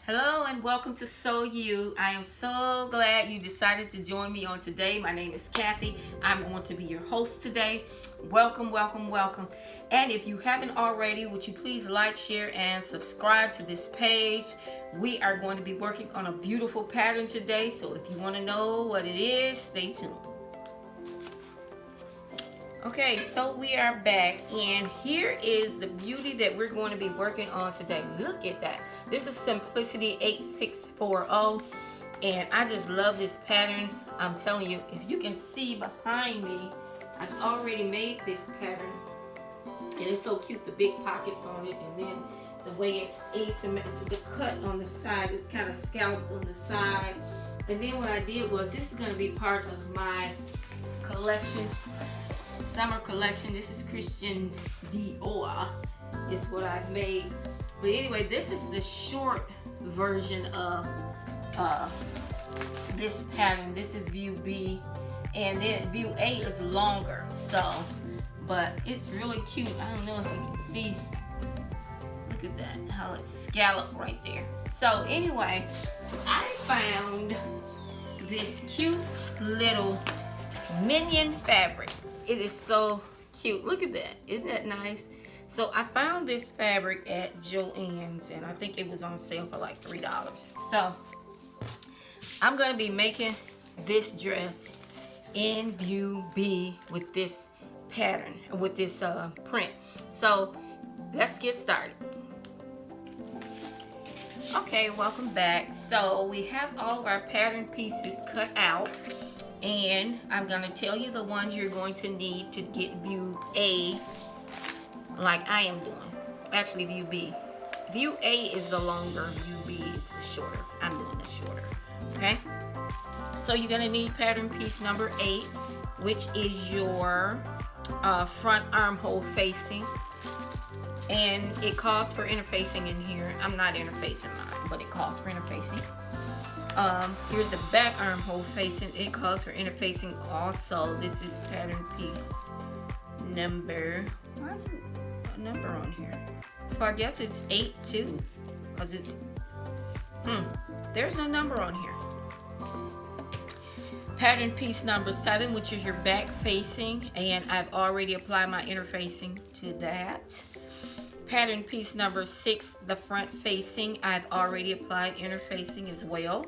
Hello and welcome to Sew You. I am so glad you decided to join me on today. My name is Kathy. I'm going to be your host today. Welcome, welcome, welcome. And if you haven't already, would you please like, share, and subscribe to this page. We are going to be working on a beautiful pattern today. So if you want to know what it is, stay tuned. Okay, so we are back, and here is the beauty that we're going to be working on today. Look at that. This is Simplicity 8640, and I just love this pattern. I'm telling you, if you can see behind me, I've already made this pattern, and it's so cute, the big pockets on it, and then the way it's asymmetrical, the cut on the side is kind of scalloped on the side. And then what I did was, this is going to be part of my collection, summer collection. This is Christian Dior is what I've made. But anyway, this is the short version of this pattern. This is view B, and then view A is longer. So, but it's really cute. I don't know if you can see. Look at that, how it's scalloped right there. So anyway, I found this cute little Minion fabric. It is so cute. Look at that. Isn't that nice? So I found this fabric at Joann's, and I think it was on sale for like $3. So I'm going to be making this dress in view B with this pattern, with this print. So let's get started. Okay, welcome back. So we have all of our pattern pieces cut out. And I'm going to tell you the ones you're going to need to get view A, like I am doing. Actually, view B. View A is the longer, view B is the shorter. I'm doing the shorter. Okay? So you're going to need pattern piece number 8, which is your front armhole facing. And it calls for interfacing in here. I'm not interfacing mine, but it calls for interfacing. Here's the back armhole facing. It calls for interfacing also. This is pattern piece number, why is it a number on here? So I guess it's 8 too, because it's, there's no number on here. Pattern piece number 7, which is your back facing, and I've already applied my interfacing to that. Pattern piece number 6, the front facing, I've already applied interfacing as well.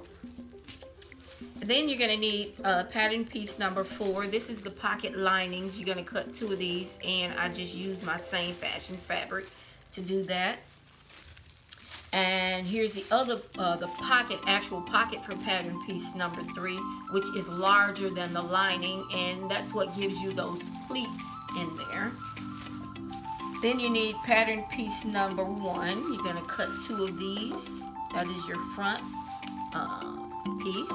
Then you're going to need pattern piece number 4. This is the pocket linings. You're going to cut 2 of these, and I just used my same fashion fabric to do that. And here's the other, the pocket, actual pocket for pattern piece number 3, which is larger than the lining, and that's what gives you those pleats in there. Then you need pattern piece number 1. You're going to cut 2 of these. That is your front piece.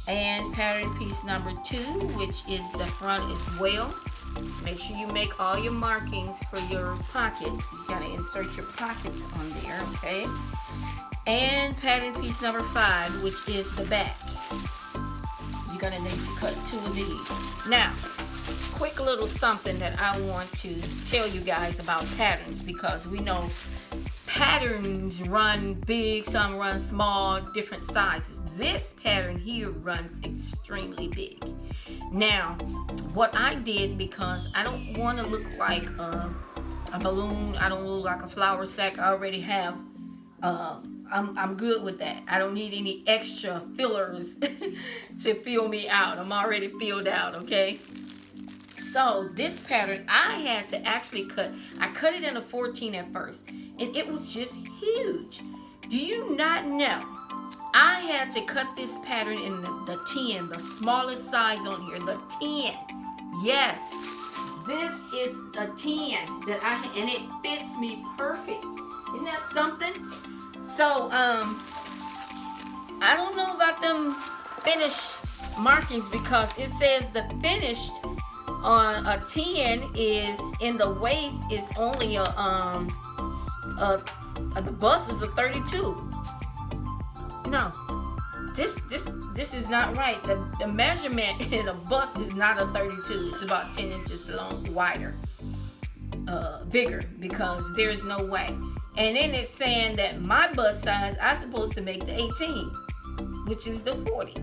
And pattern piece number 2, which is the front as well. Make sure you make all your markings for your pockets. You gotta insert your pockets on there, okay? And pattern piece number 5, which is the back. You're gonna need to cut 2 of these. Now, quick little something that I want to tell you guys about patterns, because we know patterns run big, some run small, different sizes. This pattern here runs extremely big. Now, what I did, because I don't want to look like a balloon, I don't look like a flour sack, I already have, I'm good with that. I don't need any extra fillers to fill me out. I'm already filled out, okay? So this pattern, I had to actually cut. I cut it in a 14 at first, and it was just huge. Do you not know? I had to cut this pattern in the 10, the smallest size on here, the 10. Yes, this is a 10 that and it fits me perfect. Isn't that something? So, I don't know about them finished markings, because it says the finished on a 10 is in the waist is only the bust is a 32. No, this is not right. The measurement in a bust is not a 32. It's about 10 inches long, wider, bigger, because there is no way. And then it's saying that my bust size, I'm supposed to make the 18, which is the 40.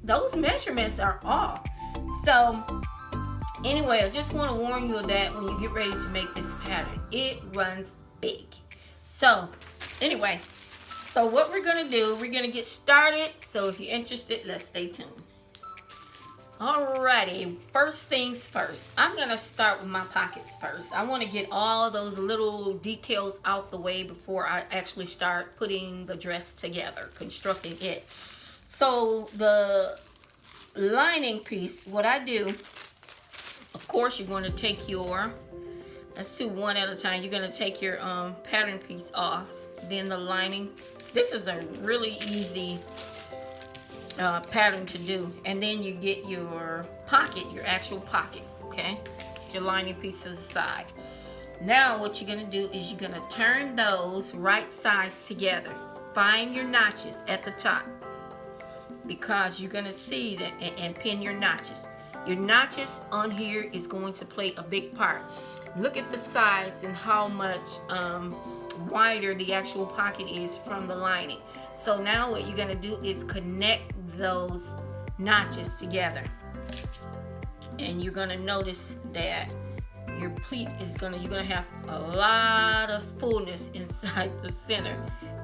Those measurements are off. So anyway, I just want to warn you of that when you get ready to make this pattern. It runs big. So anyway, so what we're going to do, we're going to get started. So if you're interested, let's stay tuned. Alrighty, first things first. I'm going to start with my pockets first. I want to get all those little details out the way before I actually start putting the dress together, constructing it. So the lining piece, what I do, of course, you're going to take your, let's do one at a time. You're going to take your pattern piece off, then the lining. This is a really easy pattern to do. And then you get your pocket, your actual pocket, okay? Your lining piece to the side. Now what you're going to do is you're going to turn those right sides together. Find your notches at the top, because you're going to see that, and pin your notches. Your notches on here is going to play a big part. Look at the sides and how much wider the actual pocket is from the lining. So now what you're going to do is connect those notches together. And you're going to notice that your pleat is you're going to have a lot of fullness inside the center.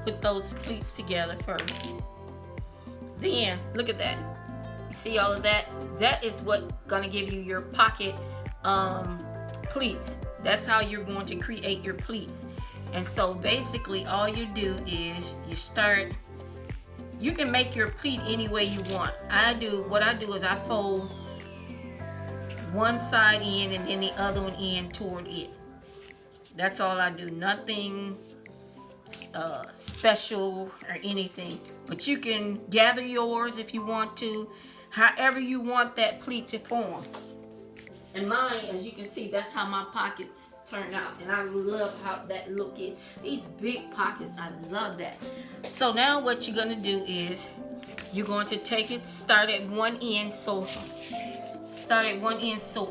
Put those pleats together first. Then, look at that. You see all of that? That is what's going to give you your pocket pleats. That's how you're going to create your pleats. And so basically all you do is you can make your pleat any way you want. What I do is I fold one side in and then the other one in toward it. That's all I do. Nothing special or anything. But you can gather yours if you want to, however you want that pleat to form. And mine, as you can see, that's how my pockets turn out, and I love how that look is. These big pockets, I love that. So now what you're going to do is you're going to take it, start at one end, so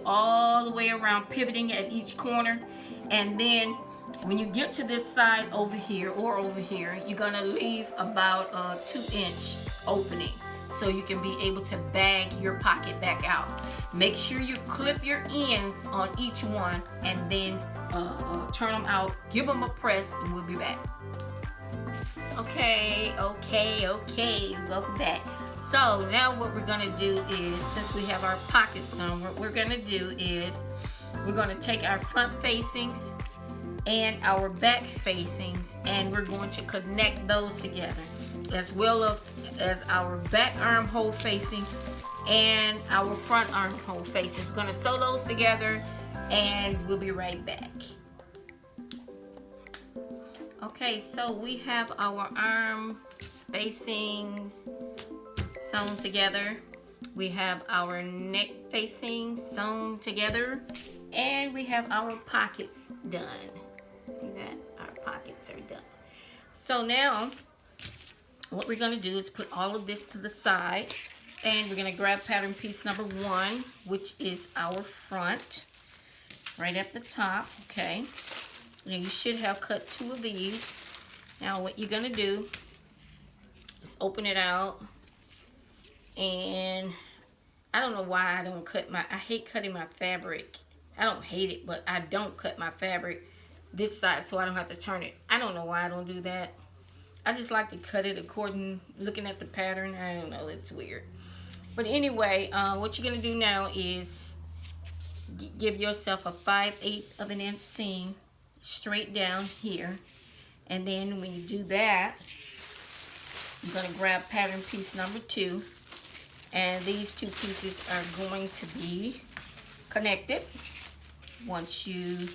all the way around, pivoting at each corner. And then when you get to this side over here or over here, you're going to leave about a 2-inch opening, so you can be able to bag your pocket back out. Make sure you clip your ends on each one, and then turn them out, give them a press, and we'll be back. Okay, welcome back. So now what we're gonna do is, since we have our pockets on, what we're gonna do is we're gonna take our front facings and our back facings, and we're going to connect those together, as well as our back armhole facing and our front armhole facing. We're going to sew those together, and we'll be right back. Okay, so we have our arm facings sewn together. We have our neck facing sewn together, and we have our pockets done. See that? Our pockets are done. So now what we're going to do is put all of this to the side, and we're going to grab pattern piece number 1, which is our front, right at the top, okay? Now you should have cut 2 of these. Now what you're going to do is open it out, and I don't know why I don't cut I hate cutting my fabric. I don't hate it, but I don't cut my fabric this side so I don't have to turn it. I don't know why I don't do that. I just like to cut it looking at the pattern. I don't know, it's weird. But anyway, what you're gonna do now is give yourself a 5/8 of an inch seam straight down here. And then when you do that, you're gonna grab pattern piece number 2. And these 2 pieces are going to be connected once you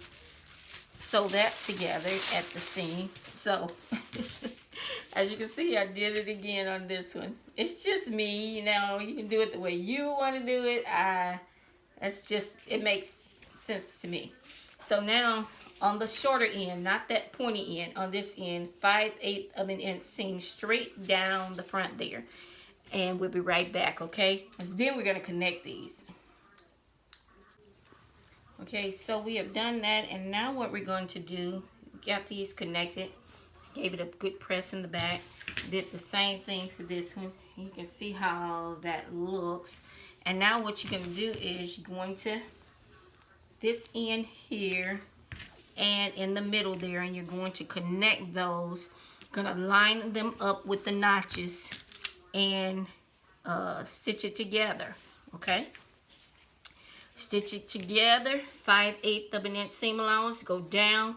sew that together at the seam. So as you can see, I did it again on this one. It's just me, you know. You can do it the way you want to do it. It makes sense to me. So now on the shorter end, not that pointy end, on this end, 5/8 of an inch seam straight down the front there. And we'll be right back, okay? Because then we're going to connect these. Okay, so we have done that, and now what we're going to do, got these connected. Gave it a good press in the back. Did the same thing for this one. You can see how that looks. And now what you're going to do is you're going to this end here and in the middle there, and you're going to connect those. Going to line them up with the notches and stitch it together. Okay, stitch it together. 5/8 of an inch seam allowance. Go down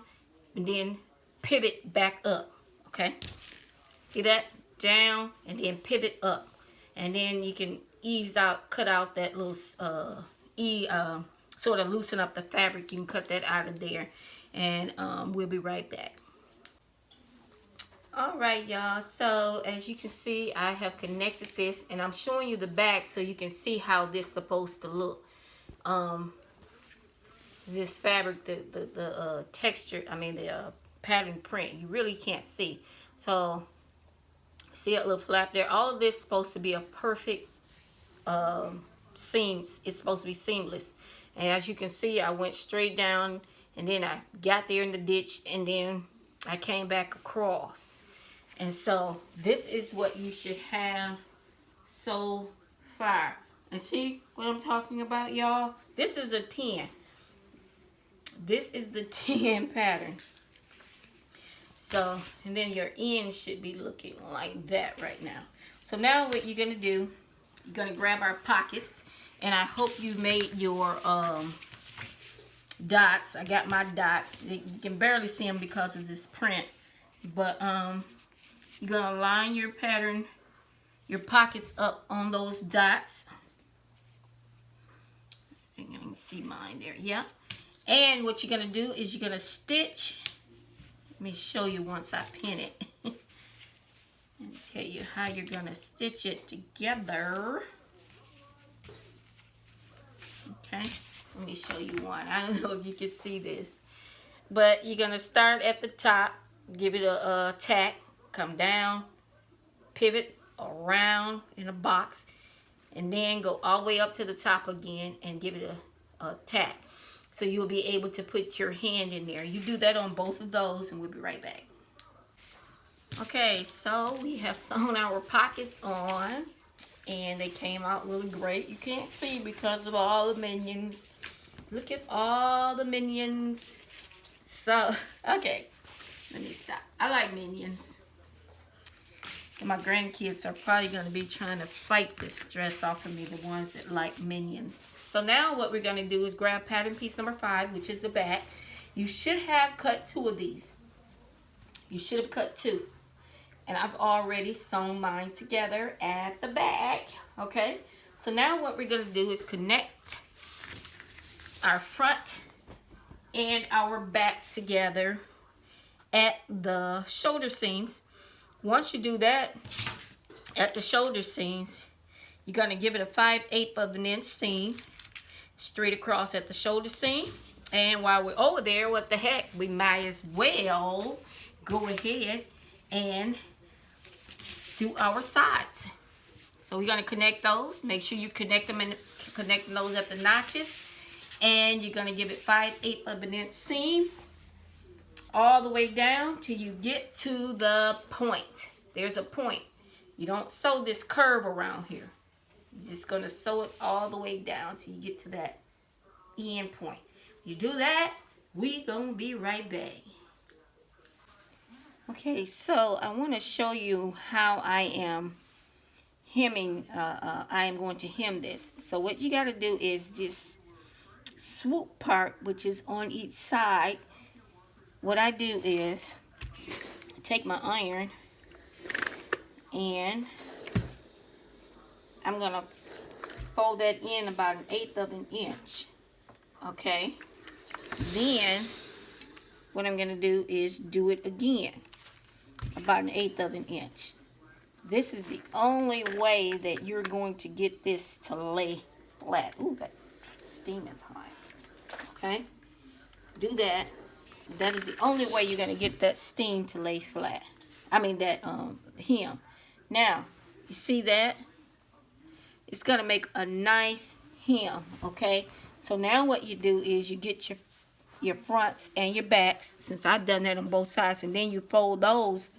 and then pivot back up. Okay, see that? Down and then pivot up, and then you can cut out that little sort of loosen up the fabric. You can cut that out of there, and we'll be right back. All right, y'all, so as you can see, I have connected this, and I'm showing you the back so you can see how this is supposed to look. This fabric, the texture, I mean the pattern print, you really can't see. So see that little flap there? All of this is supposed to be a perfect seam. It's supposed to be seamless. And as you can see, I went straight down, and then I got there in the ditch, and then I came back across. And so this is what you should have so far. And see what I'm talking about, y'all? This is a 10. This is the 10 pattern. So, and then your end should be looking like that right now. So now what you're going to do, you're going to grab our pockets. And I hope you made your dots. I got my dots. You can barely see them because of this print. But you're going to line your pattern, your pockets up on those dots. You can see mine there. Yeah. And what you're going to do is you're going to stitch. Let me show you once I pin it. And tell you how you're going to stitch it together. Okay. Let me show you one. I don't know if you can see this. But you're going to start at the top. Give it a tack. Come down. Pivot around in a box. And then go all the way up to the top again and give it a tack. So you'll be able to put your hand in there. You do that on both of those, and we'll be right back. Okay, so we have sewn our pockets on, and they came out really great. You can't see because of all the minions. Look at all the minions. So, okay, let me stop. I like minions. And my grandkids are probably going to be trying to fight this dress off of me, the ones that like minions. So now what we're going to do is grab pattern piece number 5, which is the back. You should have cut 2 of these. You should have cut 2. And I've already sewn mine together at the back. Okay? So now what we're going to do is connect our front and our back together at the shoulder seams. Once you do that at the shoulder seams, you're going to give it a 5/8 of an inch seam straight across at the shoulder seam. And while we're over there, what the heck, we might as well go ahead and do our sides. So we're going to connect those. Make sure you connect them and connect those at the notches. And you're going to give it 5/8 of an inch seam all the way down till you get to the point. There's a point. You don't sew this curve around here. You're just going to sew it all the way down till you get to that end point. You do that, we going to be right back. Okay, so I want to show you how I am hemming. I am going to hem this. So what you got to do is this swoop part, which is on each side. What I do is take my iron and I'm going to fold that in about 1/8 of an inch. Okay. Then what I'm going to do is do it again about 1/8 of an inch. This is the only way that you're going to get this to lay flat. Ooh, that steam is high. Okay. Do that. That is the only way you're going to get that steam to lay flat. I mean that hem. Now, you see that? It's going to make a nice hem, okay? So now what you do is you get your your fronts and your backs, since I've done that on both sides, and then you fold those.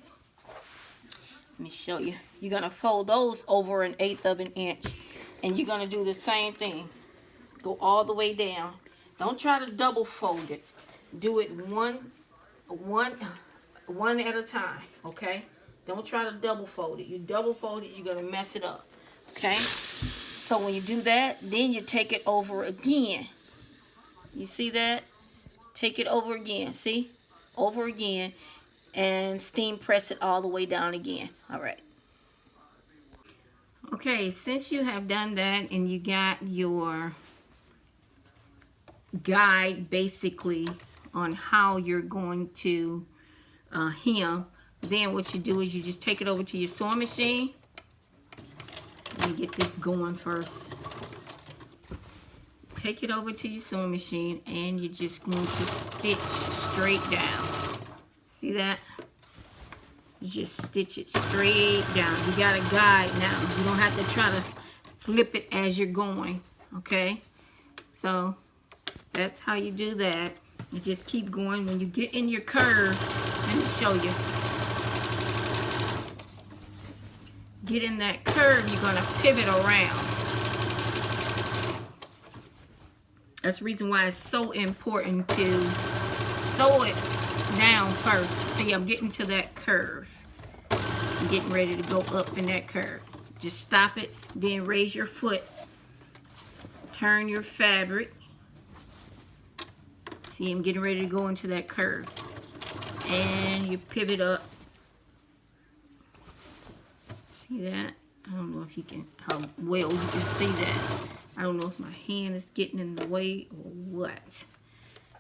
Let me show you. You're going to fold those over 1/8 of an inch, and you're going to do the same thing. Go all the way down. Don't try to double fold it. Do it one at a time, okay? Don't try to double fold it. You double fold it, you're going to mess it up, okay? So when you do that, then you take it over again. You see that? Take it over again, see? Over again, and steam press it all the way down again. All right. Okay, since you have done that and you got your guide basically on how you're going to hem, then what you do is you just take it over to your sewing machine. Let me get this going first. Take it over to your sewing machine, and you're just going to stitch straight down. See that? You just stitch it straight down. You got a guide now. You don't have to try to flip it as you're going, okay? So that's how you do that. You just keep going. When you get in your curve, let me show you. Get in that curve, you're gonna pivot around. That's the reason why it's so important to sew it down first. See, I'm getting to that curve. I'm getting ready to go up in that curve. Just stop it, then raise your foot. Turn your fabric. See, I'm getting ready to go into that curve. And you pivot up. See that? I don't know if you can, how well you can see that. I don't know if my hand is getting in the way or what.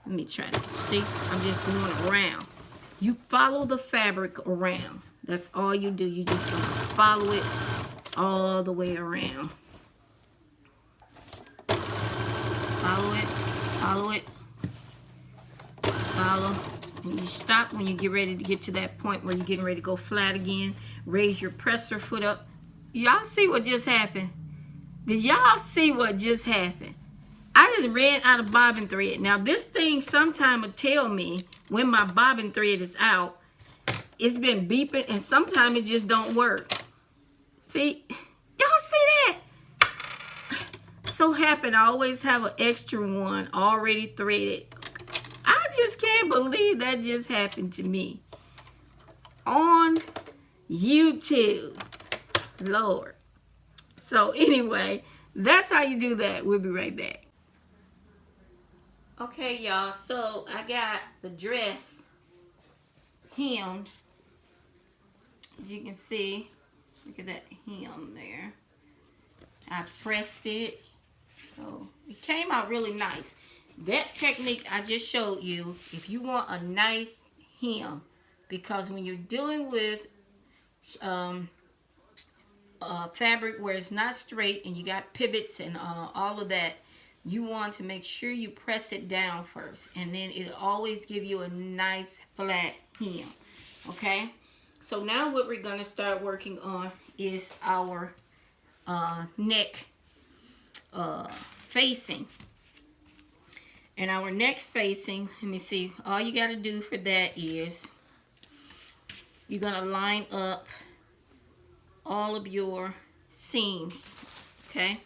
Let me try to see. I'm just going around. You follow the fabric around. That's all you do. You just gonna follow it all the way around. Follow it, follow it, follow. And you stop when you get ready to get to that point where you're getting ready to go flat again. Raise your presser foot up. Y'all see what just happened? Did y'all see what just happened? I just ran out of bobbin thread. Now this thing sometime will tell me when my bobbin thread is out. It's been beeping, and sometimes it just don't work. See? Y'all see that? So happen I always have an extra one already threaded. I just can't believe that just happened to me. On YouTube. Lord. So anyway, that's how you do that. We'll be right back. Okay, y'all. So I got the dress hemmed. As you can see, look at that hem there. I pressed it. So it came out really nice. That technique I just showed you, if you want a nice hem, because when you're dealing with fabric where it's not straight and you got pivots and all of that, you want to make sure you press it down first, and then it'll always give you a nice flat hem. Okay, so now what we're going to start working on is our neck facing. And our neck facing, let me see, all you got to do for that is you're going to line up all of your seams, okay?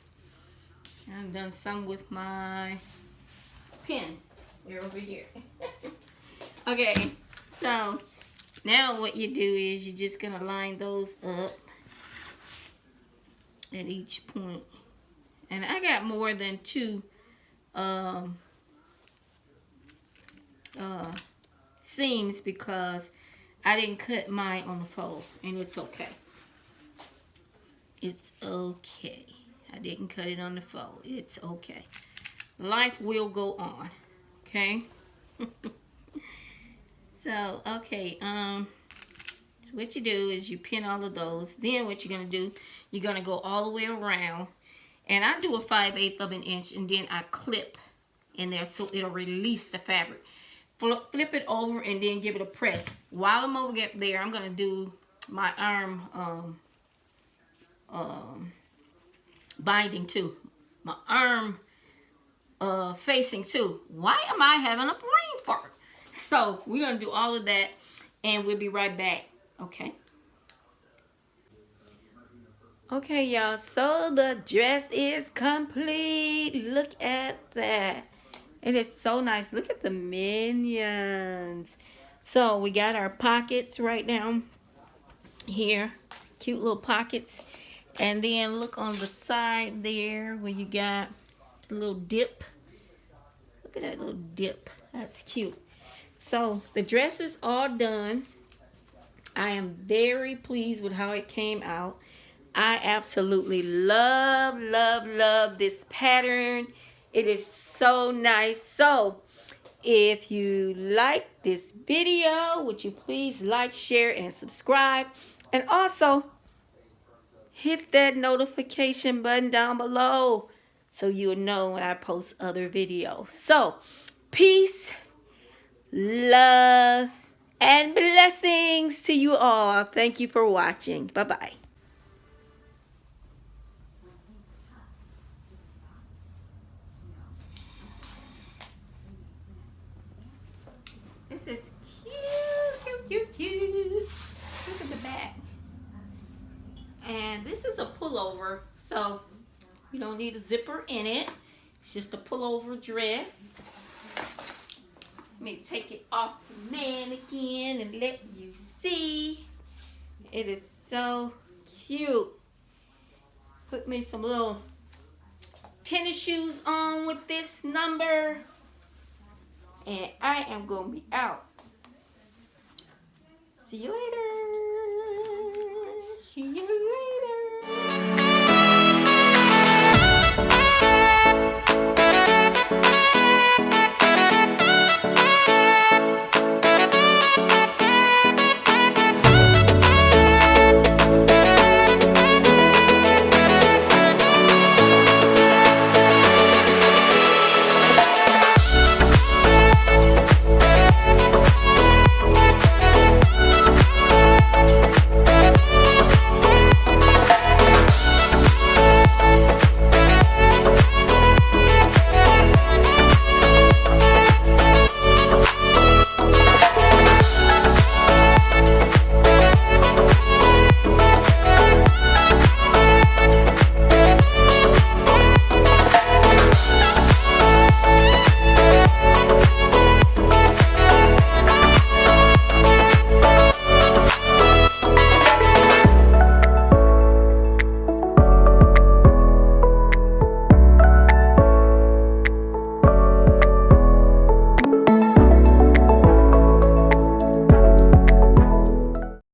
I've done some with my pins. They're over here. Okay, so now what you do is you're just going to line those up at each point. And I got more than two seams because I didn't cut mine on the fold, and it's okay. It's okay. I didn't cut it on the fold. It's okay. Life will go on. Okay? So, okay, what you do is you pin all of those. Then what you're going to do, you're going to go all the way around. And I do a 5/8 of an inch, and then I clip in there so it'll release the fabric. Flip it over and then give it a press. While I'm over there, I'm going to do my arm binding too. My arm facing too. Why am I having a brain So we're going to do all of that, and we'll be right back. Okay. Okay, y'all. So the dress is complete. Look at that. It is so nice. Look at the minions. So we got our pockets right now here. Cute little pockets. And then look on the side there where you got the little dip. Look at that little dip. That's cute. So the dress is all done. I am very pleased with how it came out. I absolutely love, love, love this pattern. It is so nice. So if you like this video, would you please like, share, and subscribe? And also hit that notification button down below so you'll know when I post other videos. So peace, love, and blessings to you all. Thank you for watching. Bye-bye. This is cute, cute, cute, cute. Look at the back. And this is a pullover, so you don't need a zipper in it. It's just a pullover dress. Let me take it off the mannequin and let you see. It is so cute. Put me some little tennis shoes on with this number. And I am going to be out. See you later. See you later.